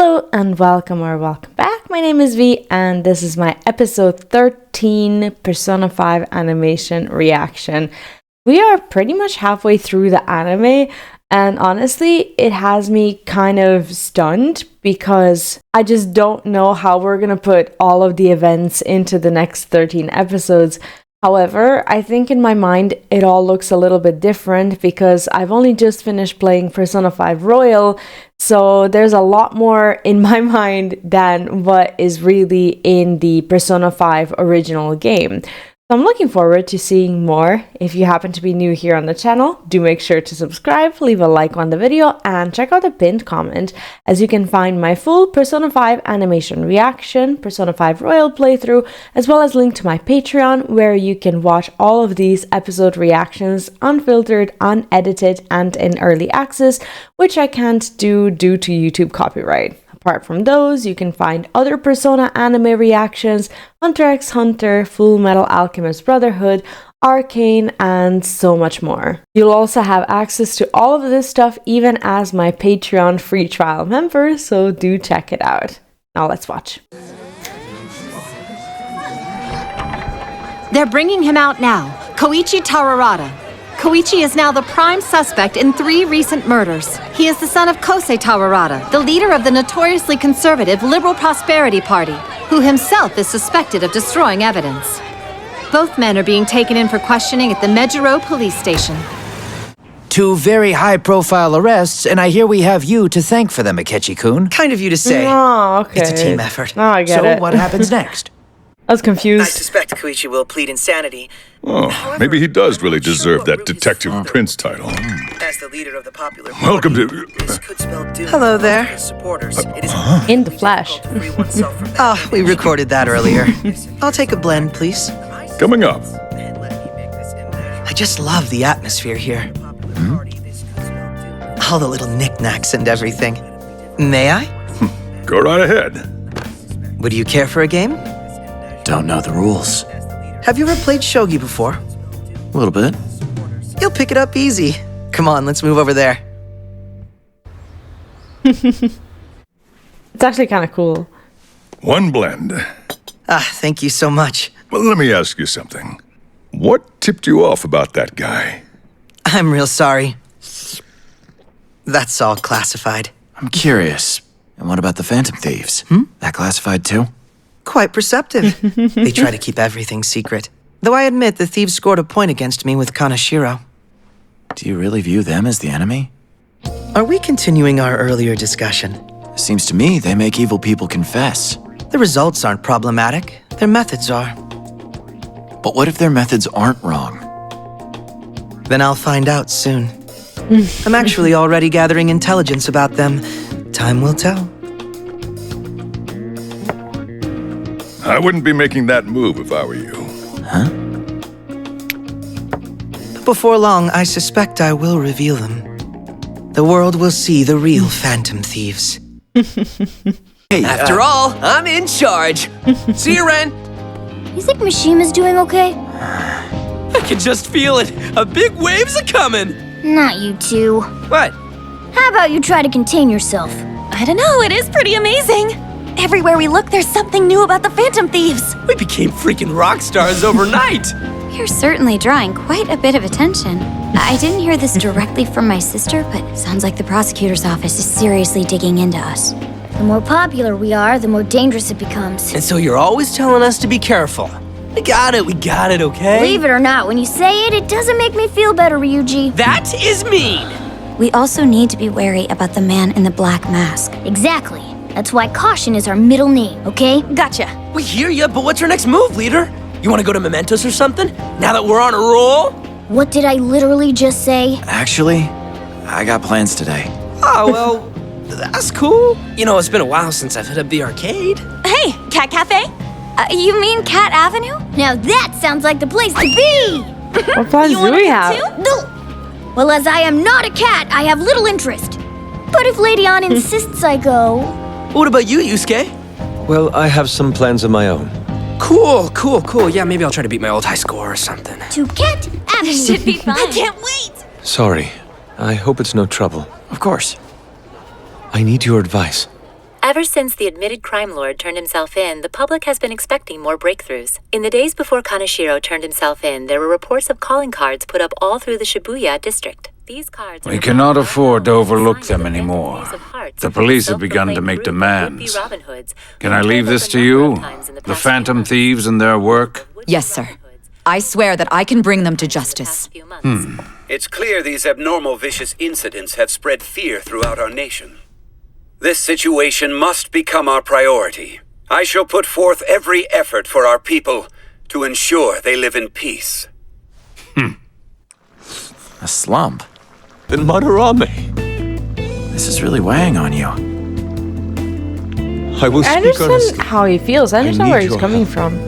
Hello and welcome back. My name is V and this is my episode 13 Persona 5 animation reaction. We are pretty much halfway through the anime and honestly it has me kind of stunned because I just don't know how we're gonna put all of the events into the next 13 episodes. However, I think in my mind it all looks a little bit different because I've only just finished playing Persona 5 Royal, so there's a lot more in my mind than what is really in the Persona 5 original game. So I'm looking forward to seeing more. If you happen to be new here on the channel, do make sure to subscribe, leave a like on the video, and check out the pinned comment, as you can find my full Persona 5 animation reaction, Persona 5 Royal playthrough, as well as link to my Patreon, where you can watch all of these episode reactions unfiltered, unedited, and in early access, which I can't do due to YouTube copyright. Apart from those, you can find other Persona anime reactions, Hunter x Hunter, Full Metal Alchemist Brotherhood, Arcane, and so much more. You'll also have access to all of this stuff even as my Patreon free trial member, so do check it out. Now let's watch. They're bringing him out now. Koichi Tawarada. Koichi is now the prime suspect in 3 recent murders. He is the son of Kosei Tawarada, the leader of the notoriously conservative Liberal Prosperity Party, who himself is suspected of destroying evidence. Both men are being taken in for questioning at the Mejiro police station. 2 very high-profile arrests, and I hear we have you to thank for them, Akechi-kun. Kind of you to say. Oh, okay. It's a team effort. Oh, I get it. So what happens next? I was confused. I suspect Koichi will plead insanity. Oh, However, maybe he does really I'm not sure deserve what that route his Detective father, Prince title. As the leader of the popular Welcome party, to- this could spell doom Hello for there. his supporters. It is In the flesh. difficult to free oneself from that Oh, we image. recorded that earlier. I'll take a blend, please. Coming up. And let me make this immeasurable I just love the atmosphere here. popular party. This could spell doom. All the little knickknacks and everything. May I? Go right ahead. Would you care for a game? Don't know the rules. Have you ever played shogi before? A little bit. You'll pick it up easy. Come on, let's move over there. It's actually kind of cool. One blend. Ah, thank you so much. Well, let me ask you something. What tipped you off about that guy? I'm real sorry. That's all classified. I'm curious. And what about the Phantom Thieves? That classified too? Quite perceptive. They try to keep everything secret. Though I admit the thieves scored a point against me with Kanashiro. Do you really view them as the enemy? Are we continuing our earlier discussion? Seems to me they make evil people confess. The results aren't problematic. Their methods are. But what if their methods aren't wrong? Then I'll find out soon. I'm actually already gathering intelligence about them. Time will tell. I wouldn't be making that move if I were you. Huh? But before long, I suspect I will reveal them. The world will see the real Phantom Thieves. Hey, After all, I'm in charge. See you, Ren. You think Mishima's doing okay? I can just feel it. A big wave's a coming. Not you two. What? How about you try to contain yourself? I don't know, it is pretty amazing. Everywhere we look, there's something new about the Phantom Thieves. We became freaking rock stars overnight. You're certainly drawing quite a bit of attention. I didn't hear this directly from my sister, but sounds like the prosecutor's office is seriously digging into us. The more popular we are, the more dangerous it becomes. And so you're always telling us to be careful. We got it, okay? Believe it or not, when you say it, it doesn't make me feel better, Ryuji. That is mean. We also need to be wary about the man in the black mask. Exactly. That's why caution is our middle name, okay? Gotcha. We hear ya, but what's our next move, leader? You want to go to Mementos or something? Now that we're on a roll? What did I literally just say? actually, I got plans today. Oh, well, that's cool. You know, it's been a while since I've hit up the arcade. Hey, Cat Cafe? You mean Cat Avenue? Now that sounds like the place to be! What plans do we have? No. Well, as I am not a cat, I have little interest. But if Lady Ann insists I go... What about you, Yusuke? Well, I have some plans of my own. Cool. Yeah, maybe I'll try to beat my old high score or something. To Cat Avenue. Should be fun. I can't wait. Sorry. I hope it's no trouble. Of course. I need your advice. Ever since the admitted crime lord turned himself in, the public has been expecting more breakthroughs. In the days before Kaneshiro turned himself in, there were reports of calling cards put up all through the Shibuya district. These cards We cannot afford to overlook them anymore. The police have begun to make demands. Can I leave this to you? The Phantom Thieves and their work? Yes, sir. I swear that I can bring them to justice. It's clear these abnormal, vicious incidents have spread fear throughout our nation. This situation must become our priority. I shall put forth every effort for our people to ensure they live in peace. A slump? Then Madarame. This is really weighing on you. I will I speak honestly. understand how he feels. I understand need where he's your coming help. from.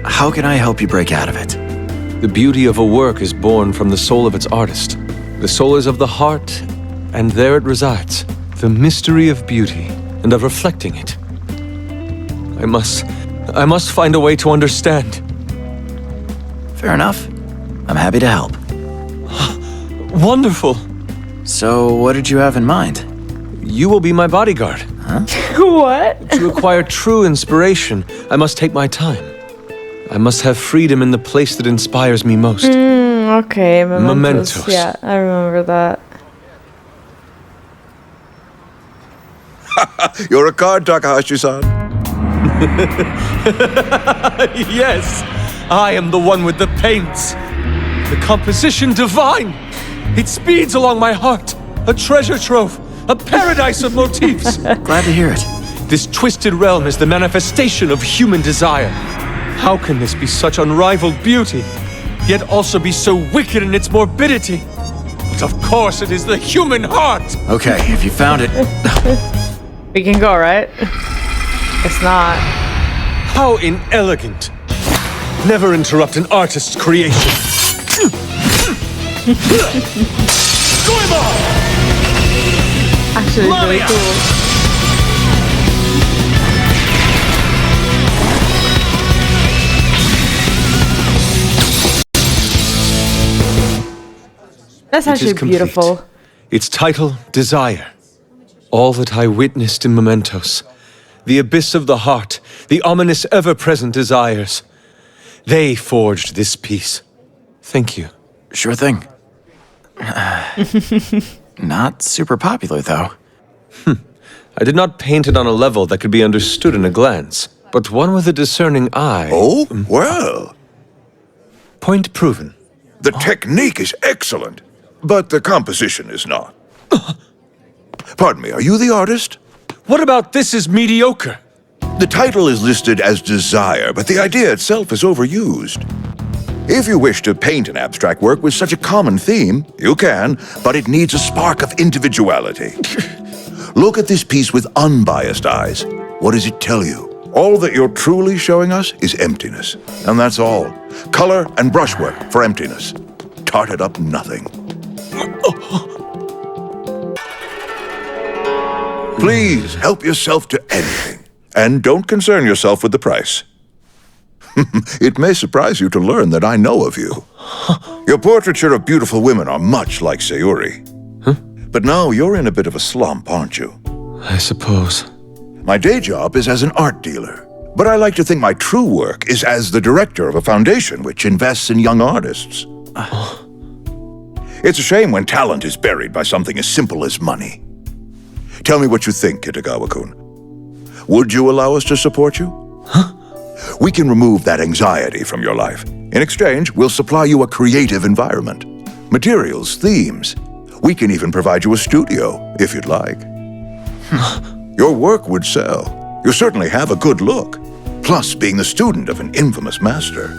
How can I help you break out of it? The beauty of a work is born from the soul of its artist. The soul is of the heart, and there it resides. The mystery of beauty, and of reflecting it. I must find a way to understand. Fair enough. I'm happy to help. Wonderful. So, what did you have in mind? You will be my bodyguard. Huh? What? To acquire true inspiration, I must take my time. I must have freedom in the place that inspires me most. Okay, mementos. Mementos. Yeah, I remember that. You're a card, Takahashi-san. Yes, I am the one with the paints. The composition divine. It speeds along my heart. A treasure trove. A paradise of motifs. Glad to hear it. This twisted realm is the manifestation of human desire. How can this be such unrivaled beauty, yet also be so wicked in its morbidity? But of course it is the human heart! Okay, if you found it... We can go, right? It's not. How inelegant. Never interrupt an artist's creation. Actually, it's really cool. That's It is actually complete. beautiful. Its title, Desire. All that I witnessed in mementos. The abyss of the heart, the ominous ever-present desires. They forged this piece. Thank you. Sure thing. Not super popular, though. I did not paint it on a level that could be understood in a glance, but one with a discerning eye. Oh, well. Point proven. The technique is excellent, but the composition is not. Pardon me, are you the artist? What about this is mediocre? The title is listed as Desire, but the idea itself is overused. If you wish to paint an abstract work with such a common theme, you can, but it needs a spark of individuality. Look at this piece with unbiased eyes. What does it tell you? All that you're truly showing us is emptiness. And that's all. Color and brushwork for emptiness. Tarted up nothing. Please help yourself to anything. And don't concern yourself with the price. It may surprise you to learn that I know of you. Your portraiture of beautiful women are much like Sayuri. But now you're in a bit of a slump, aren't you? I suppose. My day job is as an art dealer, but I like to think my true work is as the director of a foundation which invests in young artists. It's a shame when talent is buried by something as simple as money. Tell me what you think, Kitagawa-kun. Would you allow us to support you? We can remove that anxiety from your life. In exchange, we'll supply you a creative environment. Materials, themes. We can even provide you a studio, if you'd like. Your work would sell. You certainly have a good look. Plus, being the student of an infamous master.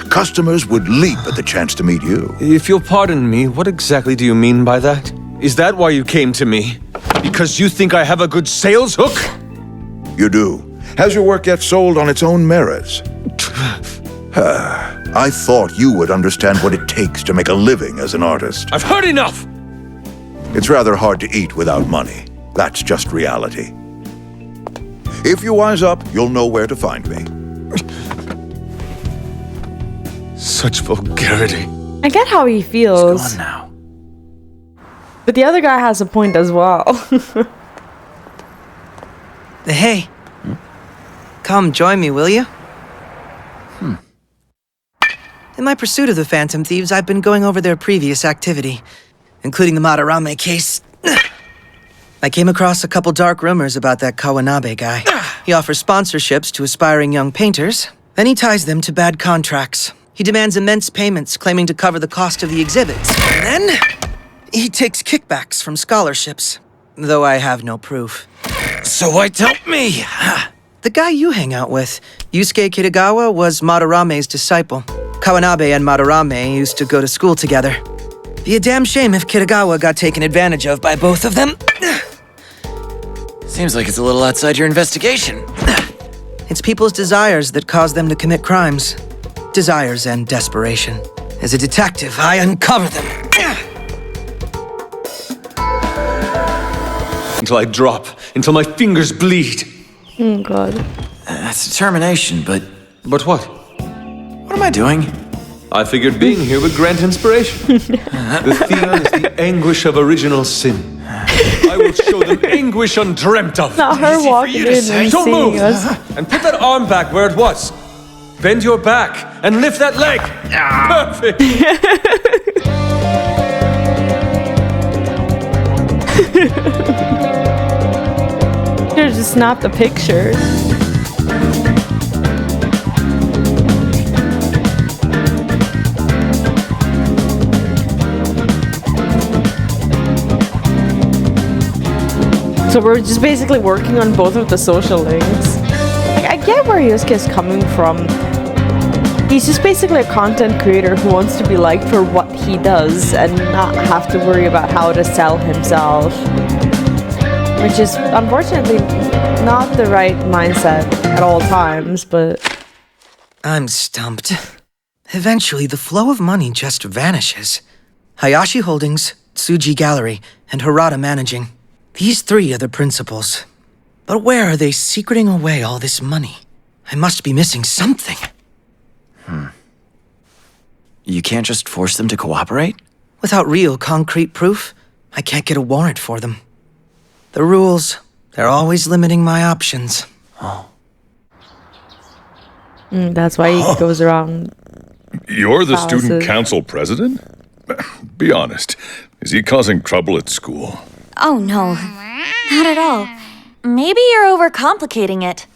Customers would leap at the chance to meet you. If you'll pardon me, what exactly do you mean by that? Is that why you came to me? Because you think I have a good sales hook? You do. Has your work yet sold on its own merits? I thought you would understand what it takes to make a living as an artist. I've heard enough! It's rather hard to eat without money. That's just reality. If you wise up, you'll know where to find me. Such vulgarity. I get how he feels. It's gone now. But the other guy has a point as well. Hey. Come join me, will you? In my pursuit of the Phantom Thieves, I've been going over their previous activity, including the Madarame case. I came across a couple dark rumors about that Kawanabe guy. He offers sponsorships to aspiring young painters, then he ties them to bad contracts. He demands immense payments, claiming to cover the cost of the exhibits. And then, he takes kickbacks from scholarships, though I have no proof. So why tell me? The guy you hang out with, Yusuke Kitagawa, was Madarame's disciple. Kawanabe and Madarame used to go to school together. Be a damn shame if Kitagawa got taken advantage of by both of them. Seems like it's a little outside your investigation. It's people's desires that cause them to commit crimes. Desires and desperation. As a detective, I uncover them. Until I drop, until my fingers bleed. Oh, God. That's determination, but... But what? What am I doing? I figured being here would grant inspiration. The Theon is the anguish of original sin. I will show them anguish undreamt of. Not her walking in and Don't seeing move! us. And put that arm back where it was. Bend your back and lift that leg. Perfect! Should have just snapped a picture. So we're just basically working on both of the social links. Like, I get where Yusuke is coming from. He's just basically a content creator who wants to be liked for what he does and not have to worry about how to sell himself. Which is unfortunately not the right mindset at all times, but... I'm stumped. Eventually, the flow of money just vanishes. Hayashi Holdings, Tsuji Gallery, and Harada Managing. These three are the principals. But where are they secreting away all this money? I must be missing something. You can't just force them to cooperate? Without real concrete proof, I can't get a warrant for them. The rules, they're always limiting my options. That's why he goes around. You're the palaces. student council president? Be honest, is he causing trouble at school? Oh no, not at all. Maybe you're overcomplicating it.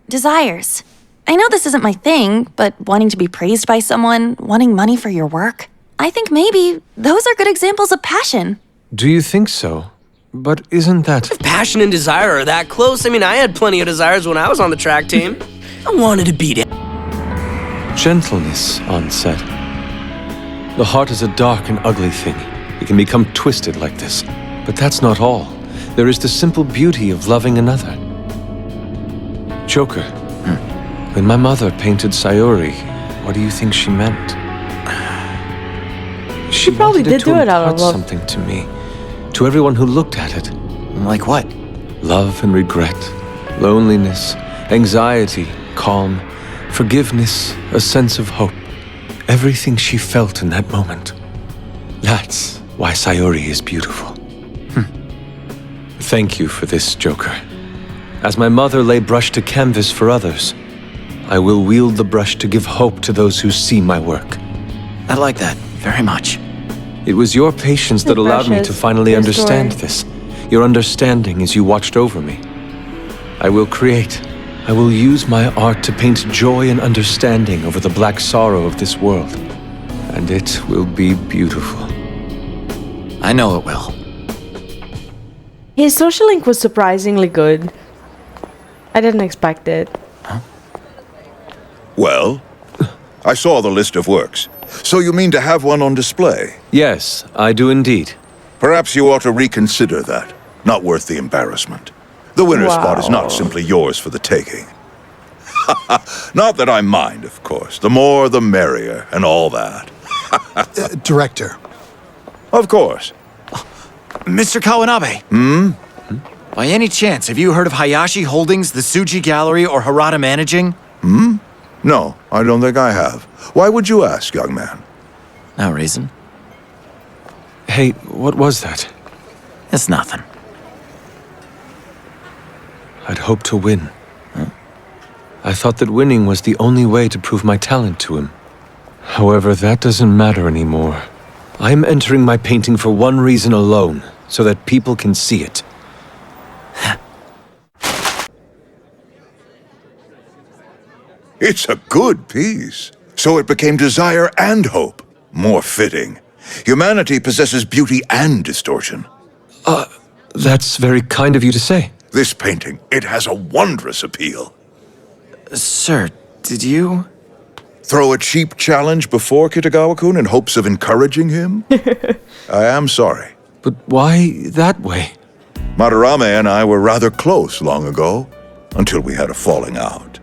Desires. I know this isn't my thing, but wanting to be praised by someone, wanting money for your work, I think maybe those are good examples of passion. Do you think so? But isn't that... Passion and desire are that close? I mean, I had plenty of desires when I was on the track team. I wanted to beat it. Gentleness on set. The heart is a dark and ugly thing. It can become twisted like this. But that's not all. There is the simple beauty of loving another. Joker, when my mother painted Sayori, what do you think she meant? She probably wanted did do it out of impart love. something to me, to everyone who looked at it. Like what? Love and regret, loneliness, anxiety, calm, forgiveness, a sense of hope. Everything she felt in that moment. That's why Sayori is beautiful. Thank you for this, Joker. As my mother lay brush to canvas for others, I will wield the brush to give hope to those who see my work. I like that very much. It was your patience that allowed me to finally understand this. Your understanding as you watched over me. I will create. I will use my art to paint joy and understanding over the black sorrow of this world. And it will be beautiful. I know it will. His social link was surprisingly good. I didn't expect it. Well, I saw the list of works. So you mean to have one on display? Yes, I do indeed. Perhaps you ought to reconsider that. Not worth the embarrassment. The winner's spot is not simply yours for the taking. Not that I mind, of course. The more, the merrier, and all that. Director. Of course. Mr. Kawanabe. By any chance, have you heard of Hayashi Holdings, the Tsuji Gallery, or Harada Managing? No, I don't think I have. Why would you ask, young man? No reason. Hey, what was that? It's nothing. I'd hoped to win. I thought that winning was the only way to prove my talent to him. However, that doesn't matter anymore. I'm entering my painting for one reason alone, so that people can see it. It's a good piece. So it became desire and hope. More fitting. Humanity possesses beauty and distortion. That's very kind of you to say. This painting, it has a wondrous appeal. Sir, did you? Throw a cheap challenge before Kitagawa-kun in hopes of encouraging him? I am sorry. But why that way? Madarame and I were rather close long ago, until we had a falling out.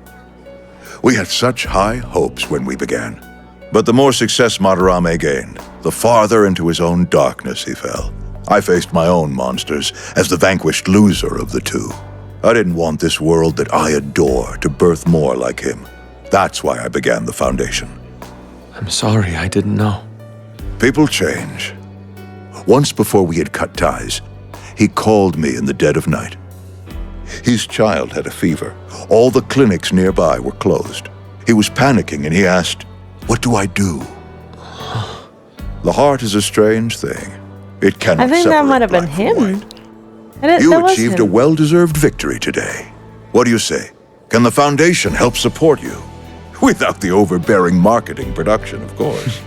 We had such high hopes when we began. But the more success Madarame gained, the farther into his own darkness he fell. I faced my own monsters as the vanquished loser of the two. I didn't want this world that I adore to birth more like him. That's why I began the foundation. I'm sorry, I didn't know. People change. Once before we had cut ties, he called me in the dead of night. His child had a fever. All the clinics nearby were closed. He was panicking and he asked, "What do I do?" The heart is a strange thing. It cannot I think that separate might have been black from him. white. You achieved a well-deserved victory today. What do you say? Can the Foundation help support you? Without the overbearing marketing production, of course.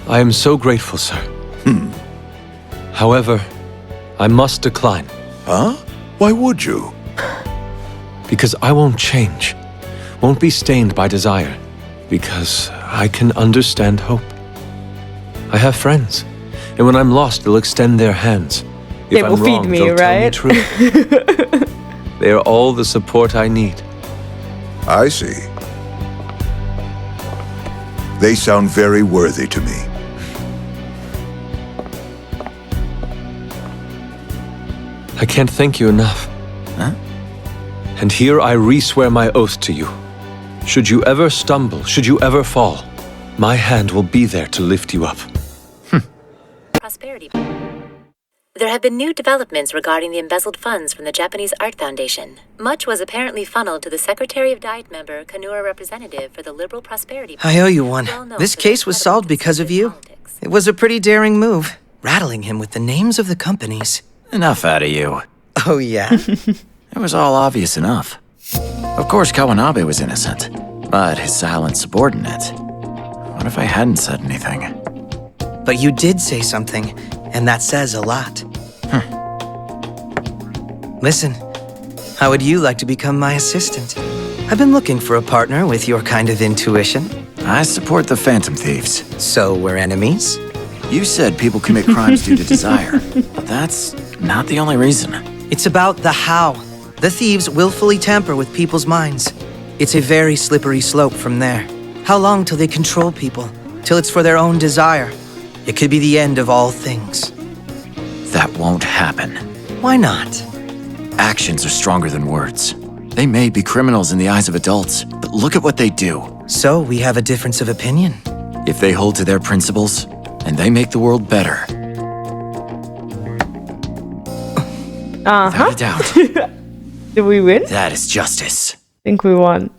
I am so grateful, sir. However, I must decline. Huh? Why would you? Because I won't change. Won't be stained by desire. Because I can understand hope. I have friends. And when I'm lost, they'll extend their hands. They If will I'm feed wrong, me, they'll right? tell me truth. They are all the support I need. I see. They sound very worthy to me. I can't thank you enough. Huh? And here I re-swear my oath to you. Should you ever stumble, should you ever fall, my hand will be there to lift you up. Prosperity. There have been new developments regarding the embezzled funds from the Japanese Art Foundation. Much was apparently funneled to the Secretary of Diet member, Kanura representative for the Liberal Prosperity Party. I owe you one. This case was solved because of you. It was a pretty daring move, rattling him with the names of the companies. Enough out of you. Oh, yeah? It was all obvious enough. Of course, Kawanabe was innocent, but his silent subordinate. What if I hadn't said anything? But you did say something, and that says a lot. Listen, how would you like to become my assistant? I've been looking for a partner with your kind of intuition. I support the Phantom Thieves. So we're enemies? You said people commit crimes due to desire, but that's not the only reason. It's about the how. The thieves willfully tamper with people's minds. It's a very slippery slope from there. How long till they control people? Till it's for their own desire. It could be the end of all things. That won't happen. Why not? Actions are stronger than words. They may be criminals in the eyes of adults, but look at what they do. So we have a difference of opinion. If they hold to their principles, and they make the world better. Without a doubt. Did we win? That is justice. I think we won.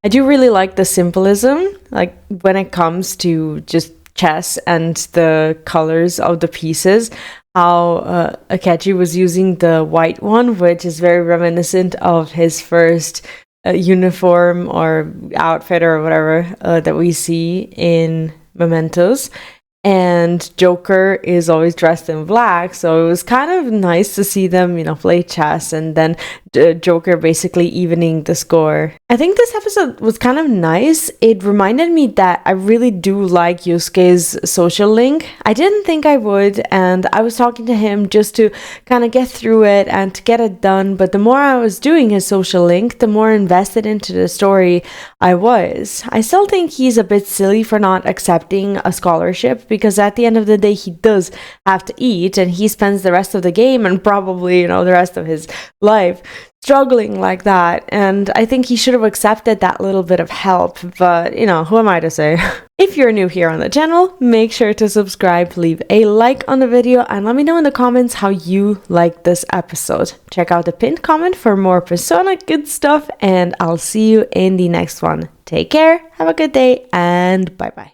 I do really like the symbolism, like when it comes to just chess and the colors of the pieces, how Akechi was using the white one, which is very reminiscent of his first uniform or outfit or whatever that we see in Mementos. And Joker is always dressed in black, so it was kind of nice to see them, play chess, and then Joker basically evening the score. I think this episode was kind of nice. It reminded me that I really do like Yusuke's social link. I didn't think I would, and I was talking to him just to kind of get through it and to get it done, but the more I was doing his social link, the more invested into the story I was. I still think he's a bit silly for not accepting a scholarship, because at the end of the day, he does have to eat, and he spends the rest of the game and probably, the rest of his life struggling like that, and I think he should have accepted that little bit of help, but you know, who am I to say? If you're new here on the channel, make sure to subscribe, leave a like on the video, and let me know in the comments how you liked this episode. Check out the pinned comment for more Persona good stuff, and I'll see you in the next one. Take care, have a good day, and bye bye.